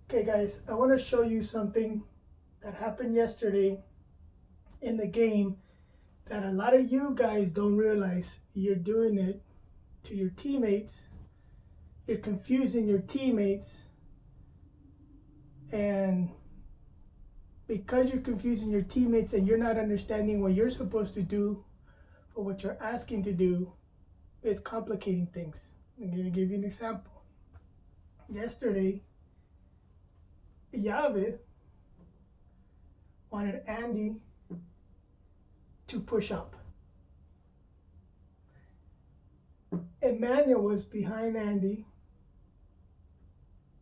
Okay, guys, I want to show you something that happened yesterday in the game that a lot of you guys don't realize you're doing it to your teammates. You're confusing your teammates, and because you're confusing your teammates and you're not understanding what you're supposed to do or what you're asking to do, it's complicating things. I'm going to give you an example. Yesterday, Yave wanted Andy to push up. Emmanuel was behind Andy.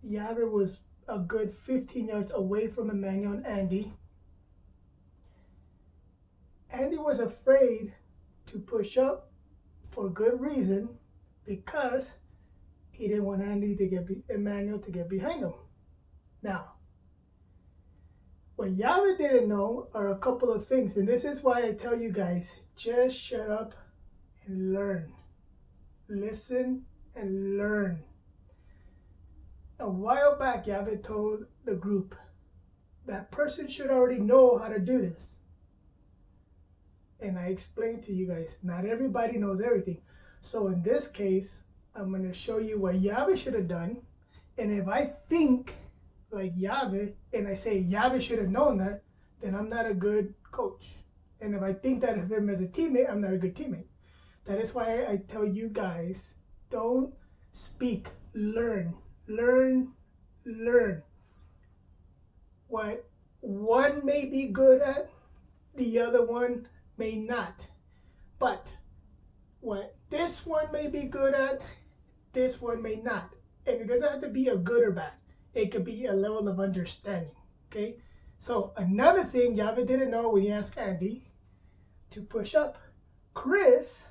Yave was a good 15 yards away from Emmanuel and Andy. Andy was afraid to push up for good reason because he didn't want Emmanuel to get behind him. Now, what Yave didn't know are a couple of things, and this is why I tell you guys, just shut up and learn. Listen and learn. A while back, Yave told the group that person should already know how to do this. And I explained to you guys, not everybody knows everything. So in this case, I'm going to show you what Yave should have done. And if I think like Yave and I say Yave should have known that, then I'm not a good coach. And if I think that of him as a teammate, I'm not a good teammate. That is why I tell you guys, don't speak, learn, learn, learn. What one may be good at, the other one may not. But what this one may be good at, this one may not. And it doesn't have to be a good or bad. It could be a level of understanding. Okay? So another thing Yave didn't know when he asked Andy to push up, Chris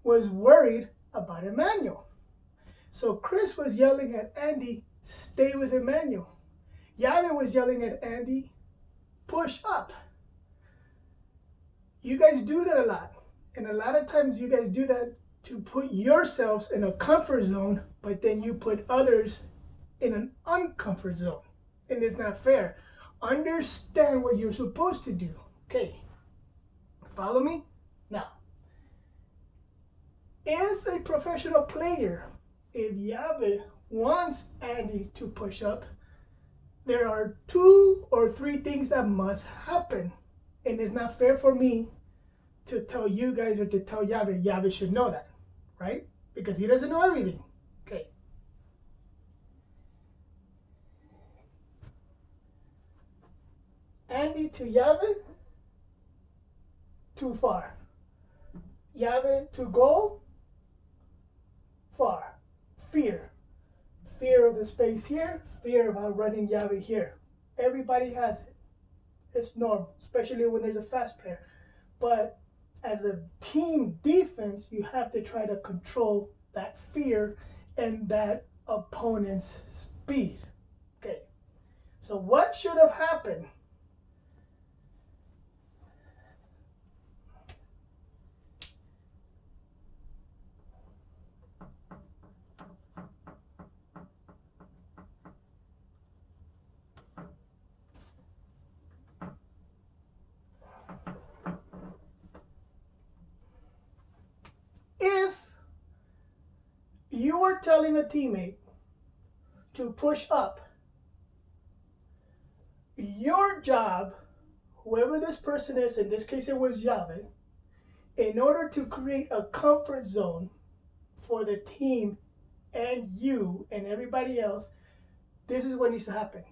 was worried about Emmanuel. So Chris was yelling at Andy, stay with Emmanuel. Yave was yelling at Andy, push up. You guys do that a lot. And a lot of times you guys do that to put yourselves in a comfort zone, but then you put others in an uncomfort zone. And it's not fair. Understand what you're supposed to do. Okay. Follow me? Now, as a professional player, if Yave wants Andy to push up, there are 2 or 3 things that must happen. And it's not fair for me to tell you guys or to tell Yave. Yave should know that, right? Because he doesn't know everything. Okay. Andy to Yave, too far. Yave to go, far. Fear. Fear of the space here, fear of outrunning Yave here. Everybody has it. It's normal, especially when there's a fast player. But as a team defense, you have to try to control that fear and that opponent's speed. Okay. So what should have happened? If you were telling a teammate to push up, your job, whoever this person is, in this case it was Yave, in order to create a comfort zone for the team and you and everybody else, this is what needs to happen.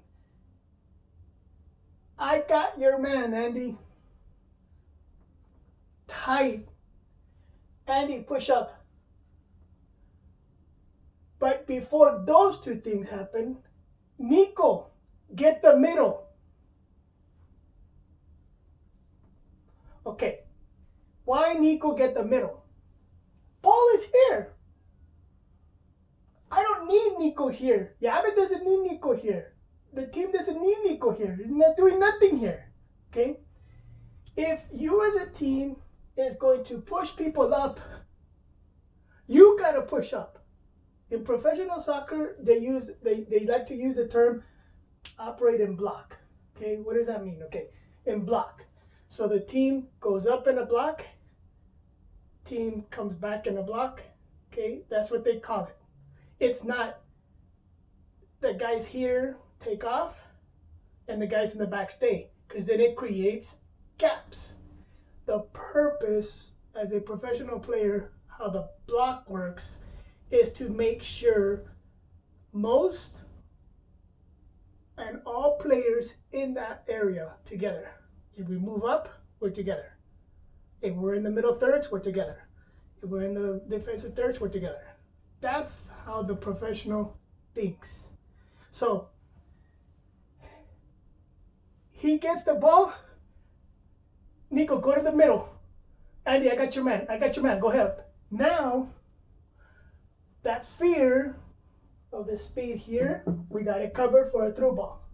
I got your man, Andy. Tight. Andy, push up. But before those 2 things happen, Nico, get the middle. Okay. Why Nico get the middle? Ball is here. I don't need Nico here. Yave doesn't need Nico here. The team doesn't need Nico here. He's not doing nothing here. Okay? If you as a team is going to push people up, you got to push up. In professional soccer, they like to use the term operate in block. Okay, what does that mean? Okay, in block. So the team goes up in a block, team comes back in a block. Okay, that's what they call it. It's not the guys here take off and the guys in the back stay, because then it creates gaps. The purpose as a professional player, how the block works, is to make sure most and all players in that area together. If we move up, we're together. If we're in the middle thirds, we're together. If we're in the defensive thirds, we're together. That's how the professional thinks. So he gets the ball. Nico, go to the middle. Andy, I got your man. I got your man. Go ahead. Now, that fear of the speed here, we got it covered for a through ball.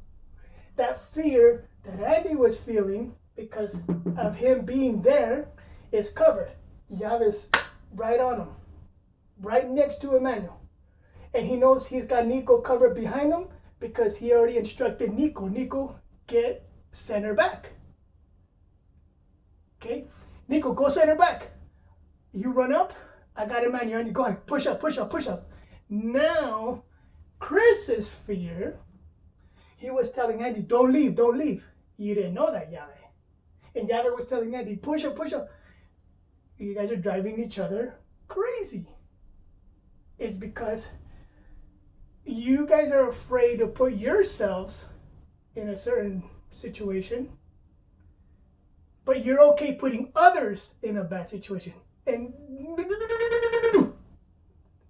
That fear that Andy was feeling because of him being there is covered. Yave's right on him, right next to Emmanuel. And he knows he's got Nico covered behind him because he already instructed Nico. Nico, get center back. Okay? Nico, go center back. You run up. I got Emmanuel. Andy, go ahead. Push up, push up, push up. Now, Chris's fear, he was telling Andy, don't leave, don't leave. You didn't know that, Yave. And Yave was telling Andy, push up, push up. You guys are driving each other crazy. It's because you guys are afraid to put yourselves in a certain situation, but you're okay putting others in a bad situation. And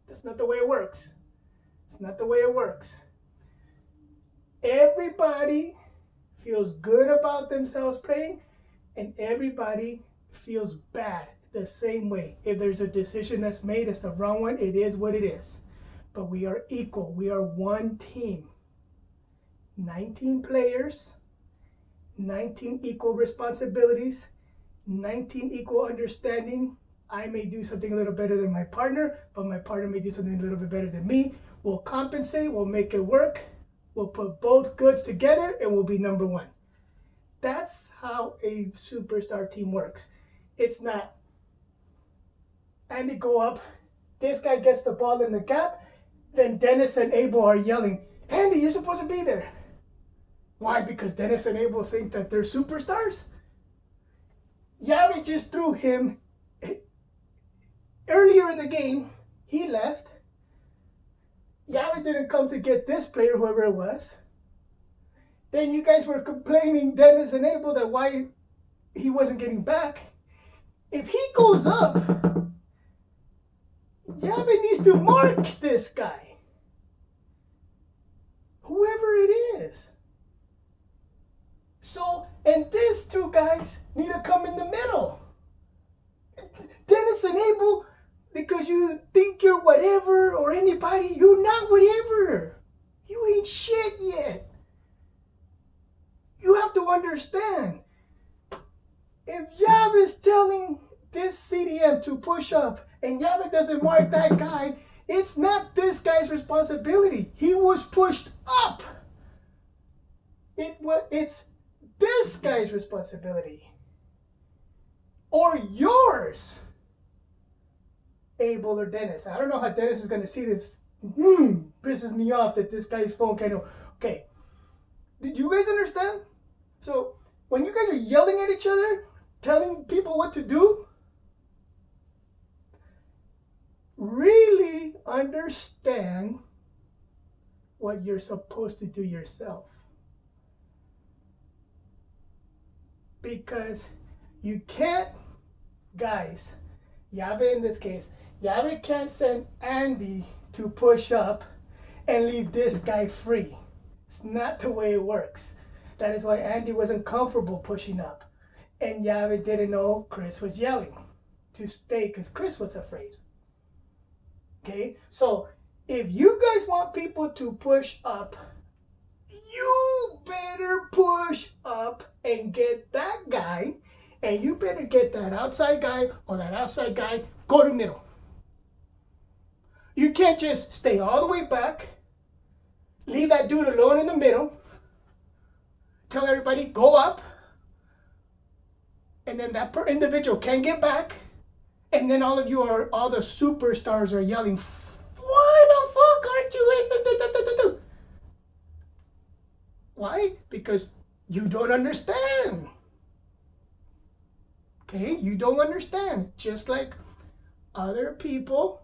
that's not the way it works. It's not the way it works. Everybody feels good about themselves playing, and everybody feels bad the same way. If there's a decision that's made, it's the wrong one, it is what it is. But we are equal. We are one team. 19 players, 19 equal responsibilities, 19 equal understanding. I may do something a little better than my partner, but my partner may do something a little bit better than me. We'll compensate, we'll make it work. We'll put both goods together and we'll be number one. That's how a superstar team works. It's not Andy go up, this guy gets the ball in the gap, then Dennis and Abel are yelling, Andy, you're supposed to be there. Why? Because Dennis and Abel think that they're superstars? Yavi just threw him earlier in the game. He left. Yavi didn't come to get this player, whoever it was. Then you guys were complaining, Dennis and Abel, that why he wasn't getting back. If he goes up, Yavi needs to mark this guy. Whoever it is. So, and these two guys need to come in the middle. Dennis and Abel, because you think you're whatever or anybody, you're not whatever. You ain't shit yet. You have to understand. If Yav is telling this CDM to push up and Yav doesn't mark that guy, it's not this guy's responsibility. He was pushed up. It's this guy's responsibility. Or yours. Abel or Dennis. I don't know how Dennis is going to see this. Pisses me off that this guy's phone can't. Okay. Did you guys understand? So, when you guys are yelling at each other, telling people what to do, really understand what you're supposed to do yourself. Because you can't, guys, Yabe in this case, Yabe can't send Andy to push up and leave this guy free. It's not the way it works. That is why Andy wasn't comfortable pushing up. And Yabe didn't know Chris was yelling to stay because Chris was afraid. Okay, so if you guys want people to push up, you better push up and get that guy, and you better get that outside guy or that outside guy, go to middle. You can't just stay all the way back, leave that dude alone in the middle, tell everybody, go up, and then that individual can't get back, and then all the superstars are yelling, why the fuck aren't you in? Why? Because you don't understand. Okay, you don't understand. Just like other people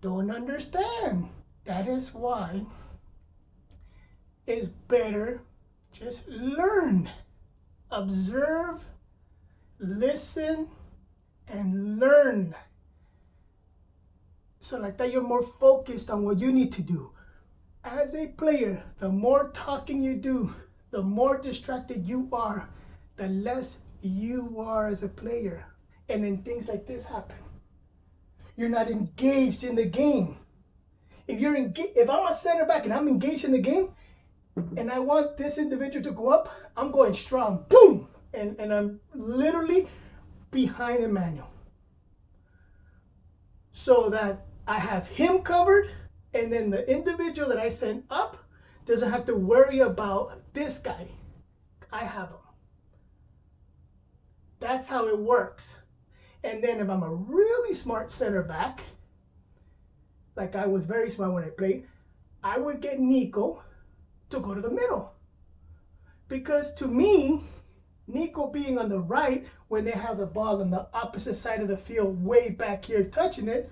don't understand. That is why it's better just learn, observe, listen, and learn. So like that, you're more focused on what you need to do. As a player, the more talking you do, the more distracted you are, the less you are as a player. And then things like this happen. You're not engaged in the game. If I'm a center back and I'm engaged in the game, and I want this individual to go up, I'm going strong, boom, and I'm literally behind Emmanuel, so that I have him covered, and then the individual that I sent up doesn't have to worry about this guy. I have him. That's how it works. And then if I'm a really smart center back, like I was very smart when I played, I would get Nico to go to the middle. Because to me, Nico being on the right, when they have the ball on the opposite side of the field, way back here touching it,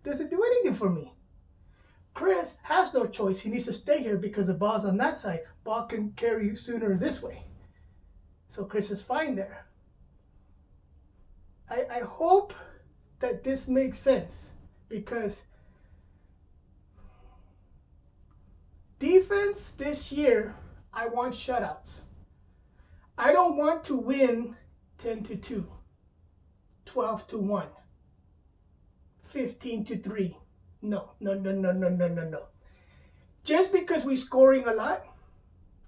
doesn't do anything for me. Chris has no choice. He needs to stay here because the ball's on that side. Ball can carry sooner this way. So Chris is fine there. I hope that this makes sense, because defense this year, I want shutouts. I don't want to win 10-2, 12-1, 15-3. No. Just because we're scoring a lot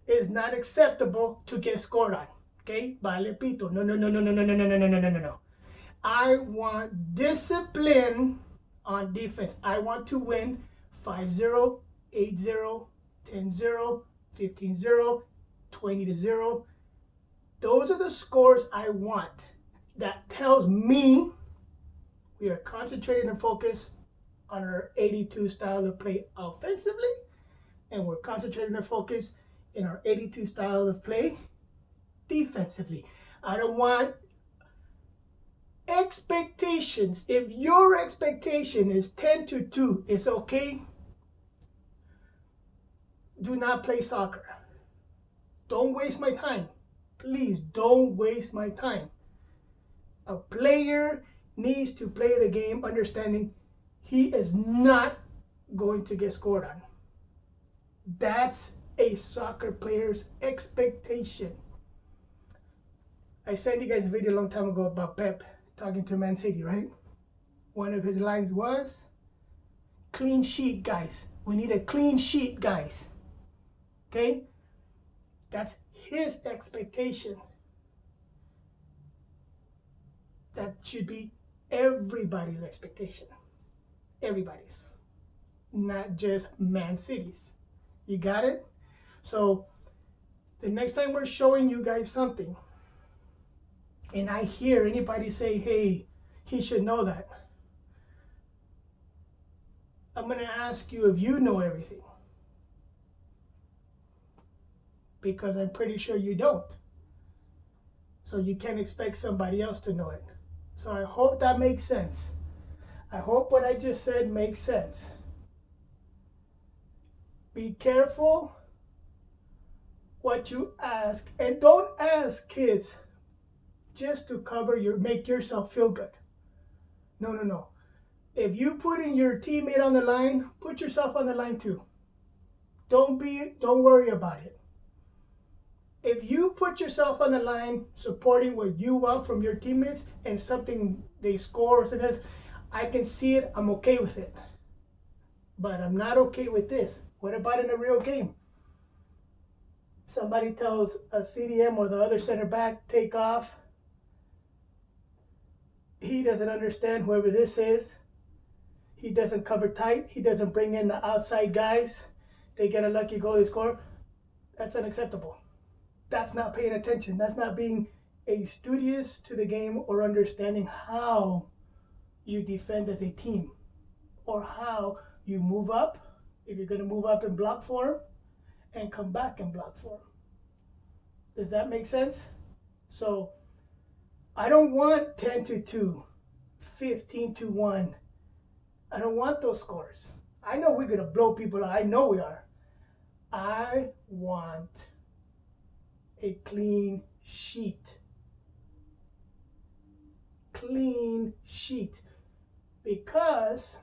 is not acceptable to get scored on. Okay? Vale pito. No. I want discipline on defense. I want to win 5-0, 8-0, 10-0, 15-0, 20-0. Those are the scores I want. That tells me we are concentrated and focused on our 82 style of play offensively, and we're concentrated and focused in our 82 style of play defensively. I don't want expectations. If your expectation is 10-2, it's okay. Do not play soccer. Don't waste my time. Please don't waste my time. A player needs to play the game understanding he is not going to get scored on. That's a soccer player's expectation. I sent you guys a video a long time ago about Pep talking to Man City, right? One of his lines was, clean sheet, guys. We need a clean sheet, guys. Okay? That's his expectation. That should be everybody's expectation. Everybody's. Not just Man City's. You got it? So, the next time we're showing you guys something, and I hear anybody say, hey, he should know that, I'm going to ask you if you know everything. Because I'm pretty sure you don't. So you can't expect somebody else to know it. So I hope that makes sense. I hope what I just said makes sense. Be careful what you ask. And don't ask kids just to make yourself feel good. No. If you put in your teammate on the line, put yourself on the line too. Don't worry about it. If you put yourself on the line supporting what you want from your teammates and something they score or something else, I can see it, I'm okay with it. But I'm not okay with this. What about in a real game? Somebody tells a CDM or the other center back, take off. He doesn't understand whoever this is. He doesn't cover tight. He doesn't bring in the outside guys. They get a lucky goal, they score. That's unacceptable. That's not paying attention. That's not being a studious to the game or understanding how you defend as a team or how you move up, if you're going to move up in block form, and come back in block form. Does that make sense? So I don't want 10-2, 15-1. I don't want those scores. I know we're going to blow people out. I know we are. I want a clean sheet. Clean sheet. Because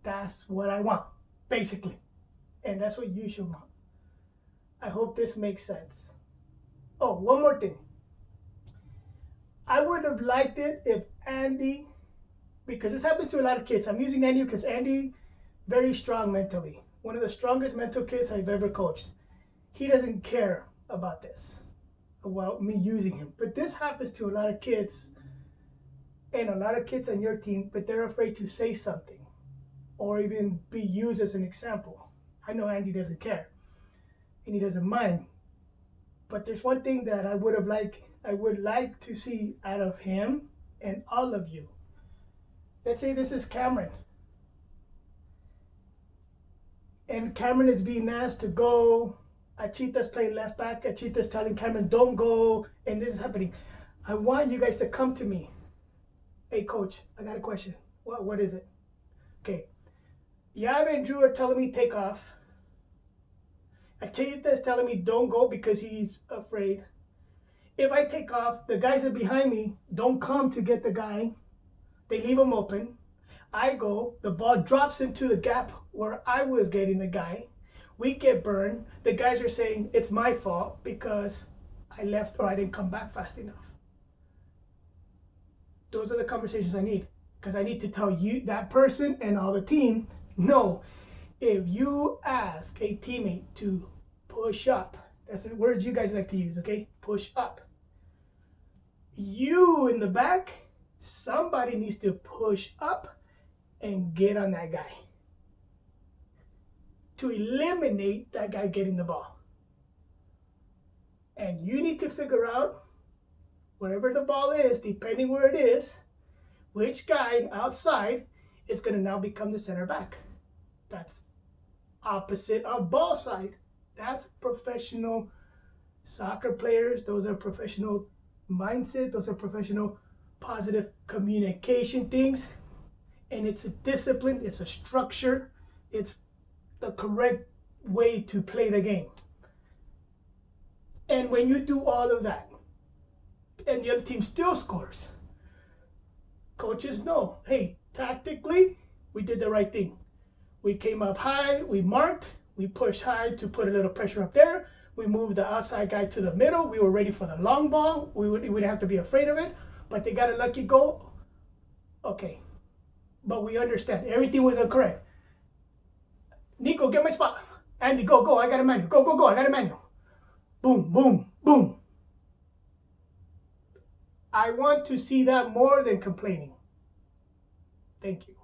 that's what I want, basically. And that's what you should want. I hope this makes sense. Oh, one more thing. I would have liked it if Andy, because this happens to a lot of kids. I'm using Andy because Andy, very strong mentally. One of the strongest mental kids I've ever coached. He doesn't care about this, about me using him. But this happens to a lot of kids and a lot of kids on your team, but they're afraid to say something or even be used as an example. I know Andy doesn't care and he doesn't mind. But there's one thing that I would like to see out of him and all of you. Let's say this is Cameron. And Cameron is being asked to go. Achita's playing left back. Achita's telling Cameron, don't go. And this is happening. I want you guys to come to me. Hey, coach, I got a question. What is it? Okay. Yav and Drew are telling me take off. Achita is telling me don't go because he's afraid. If I take off, the guys that are behind me don't come to get the guy. They leave him open. I go, the ball drops into the gap where I was getting the guy. We get burned. The guys are saying it's my fault because I left or I didn't come back fast enough. Those are the conversations I need, because I need to tell you, that person and all the team, no, if you ask a teammate to push up, that's the words you guys like to use, okay? Push up. You in the back, somebody needs to push up and get on that guy to eliminate that guy getting the ball. And you need to figure out, wherever the ball is, depending where it is, which guy outside is going to now become the center back. That's opposite of ball side. That's professional soccer players. Those are professional mindset. Those are professional positive communication things. And it's a discipline. It's a structure. It's the correct way to play the game. And when you do all of that, and the other team still scores, coaches know, hey, tactically, we did the right thing. We came up high, we marked, we pushed high to put a little pressure up there. We moved the outside guy to the middle. We were ready for the long ball. We wouldn't have to be afraid of it, but they got a lucky goal. Okay, but we understand. Everything was incorrect. Nico, get my spot. Andy, go. I got a manual. Go. I got a manual. Boom, boom, boom. I want to see that more than complaining. Thank you.